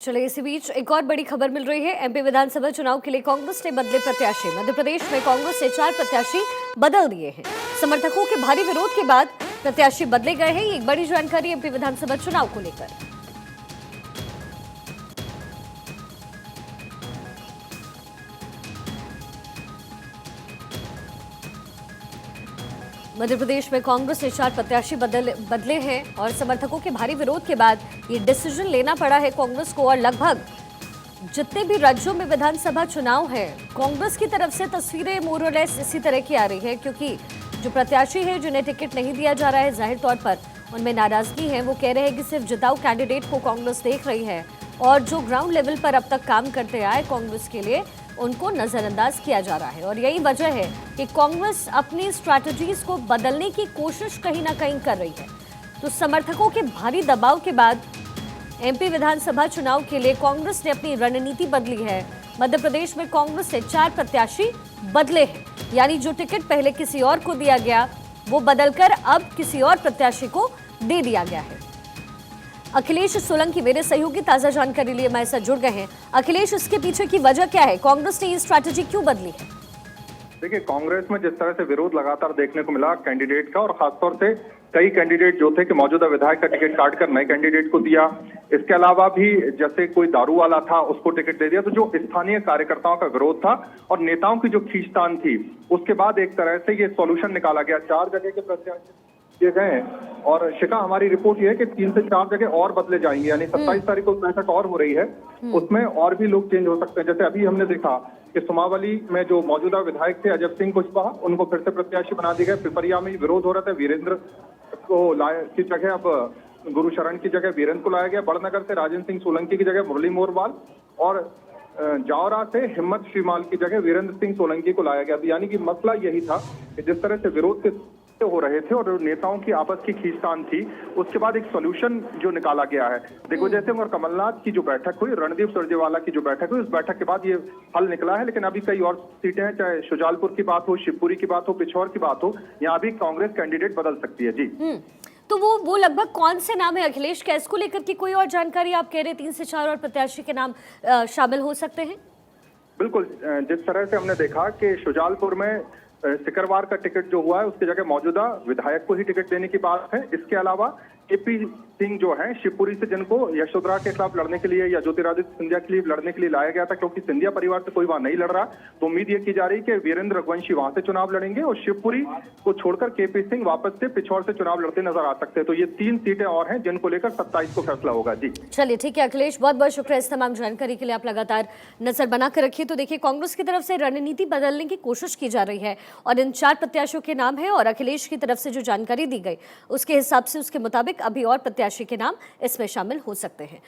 चलिए इसी बीच एक और बड़ी खबर मिल रही है। एमपी विधानसभा चुनाव के लिए कांग्रेस ने बदले प्रत्याशी। मध्य प्रदेश में कांग्रेस ने 4 प्रत्याशी बदल दिए हैं। समर्थकों के भारी विरोध के बाद प्रत्याशी बदले गए हैं। ये एक बड़ी जानकारी एमपी विधानसभा चुनाव को लेकर। मध्य प्रदेश में कांग्रेस ने 4 प्रत्याशी बदले हैं और समर्थकों के भारी विरोध के बाद ये डिसीजन लेना पड़ा है कांग्रेस को। और लगभग जितने भी राज्यों में विधानसभा चुनाव है, कांग्रेस की तरफ से तस्वीरें मोरलेस इसी तरह की आ रही है, क्योंकि जो प्रत्याशी है जिन्हें टिकट नहीं दिया जा रहा है, जाहिर तौर पर उनमें नाराजगी है। वो कह रहे हैं कि सिर्फ जिताऊ कैंडिडेट को कांग्रेस देख रही है और जो ग्राउंड लेवल पर अब तक काम करते आए कांग्रेस के लिए, उनको नजरअंदाज किया जा रहा है। और यही वजह है कि कांग्रेस अपनी स्ट्रैटेजीज को बदलने की कोशिश कहीं ना कहीं कर रही है। तो समर्थकों के भारी दबाव के बाद एमपी विधानसभा चुनाव के लिए कांग्रेस ने अपनी रणनीति बदली है। मध्य प्रदेश में कांग्रेस ने 4 प्रत्याशी बदले हैं, यानी जो टिकट पहले किसी और को दिया गया वो बदलकर अब किसी और प्रत्याशी को दे दिया गया है। अखिलेश सोलंकी मेरे सहयोगी ताजा जानकारी लिए हमारे साथ जुड़ गए हैं। अखिलेश, इसके पीछे की वजह क्या है? कांग्रेस ने ये स्ट्रैटेजी क्यों बदली है? देखिए, कांग्रेस में जिस तरह से विरोध लगातार देखने को मिला कैंडिडेट का, और खासतौर से कई कैंडिडेट जो थे कि मौजूदा विधायक का टिकट काटकर नए कैंडिडेट को दिया। इसके अलावा भी जैसे कोई दारू वाला था उसको टिकट दे दिया। तो जो स्थानीय कार्यकर्ताओं का विरोध था और नेताओं की जो खींचतान थी, उसके बाद एक तरह से ये सॉल्यूशन निकाला गया। 4 जगह के प्रत्याशी किए गए और शिखा, हमारी रिपोर्ट ये है कि 3 से 4 जगह और बदले जाएंगे, यानी 27 तारीख को बैठक और हो रही है, उसमें और भी लोग चेंज हो सकते हैं। जैसे अभी हमने देखा कि सुमावली में जो मौजूदा विधायक थे अजब सिंह कुशवाहा, उनको फिर से प्रत्याशी बना दिए गए। पिपरिया में विरोध हो रहा था, वीरेंद्र को की जगह अब गुरुशरण की जगह वीरेंद्र को लाया गया। बड़नगर से राजेंद्र सिंह सोलंकी की जगह मुरली मोरवाल और जावरा से हिम्मत श्रीमाल की जगह वीरेंद्र सिंह सोलंकी को लाया गया। यानी कि मसला यही था कि जिस तरह से विरोध के हो रहे थे और नेताओं की आपस की खींचतान थी, उसके बाद एक सॉल्यूशन जो निकाला गया है। देखो, जैसे और कमलनाथ की जो बैठक हुई, रणदीप सुरजेवाला की जो बैठक हुई, उस बैठक के बाद ये हल निकला है। लेकिन अभी कई और सीटें हैं, चाहे शुजालपुर की बात हो, शिवपुरी की बात हो, पिछौर की बात हो, यहाँ भी कांग्रेस कैंडिडेट बदल सकती है। जी, तो वो लगभग कौन से नाम है अखिलेश? क्या इसको लेकर की कोई और जानकारी? आप कह रहे 3 से 4 और प्रत्याशी के नाम शामिल हो सकते हैं? बिल्कुल, जिस तरह से हमने देखा कि शुजालपुर में सिकरवार का टिकट जो हुआ है उसकी जगह मौजूदा विधायक को ही टिकट देने की बात है। इसके अलावा केपी सिंह जो है शिवपुरी से, जिनको यशोधरा के खिलाफ लड़ने के लिए या ज्योतिरादित्य सिंधिया के लिए लड़ने के लिए लाया गया था, क्योंकि सिंधिया परिवार से कोई वहां नहीं लड़ रहा, तो उम्मीद ये की जा रही है कि वीरेंद्र रघुवंशी वहां से चुनाव लड़ेंगे और शिवपुरी को छोड़कर केपी सिंह वापस से पिछौर से चुनाव लड़ते नजर आ सकते हैं। तो ये 3 सीटें और हैं जिनको लेकर 27 को फैसला होगा। जी, चलिए ठीक है अखिलेश, बहुत बहुत शुक्रिया इस तमाम जानकारी के लिए। आप लगातार नजर बनाकर रखिए। तो देखिए, कांग्रेस की तरफ से रणनीति बदलने की कोशिश की जा रही है और इन 4 प्रत्याशियों के नाम है, और अखिलेश की तरफ से जो जानकारी दी गई उसके हिसाब से, उसके मुताबिक अभी और प्रत्याशी के नाम इसमें शामिल हो सकते हैं।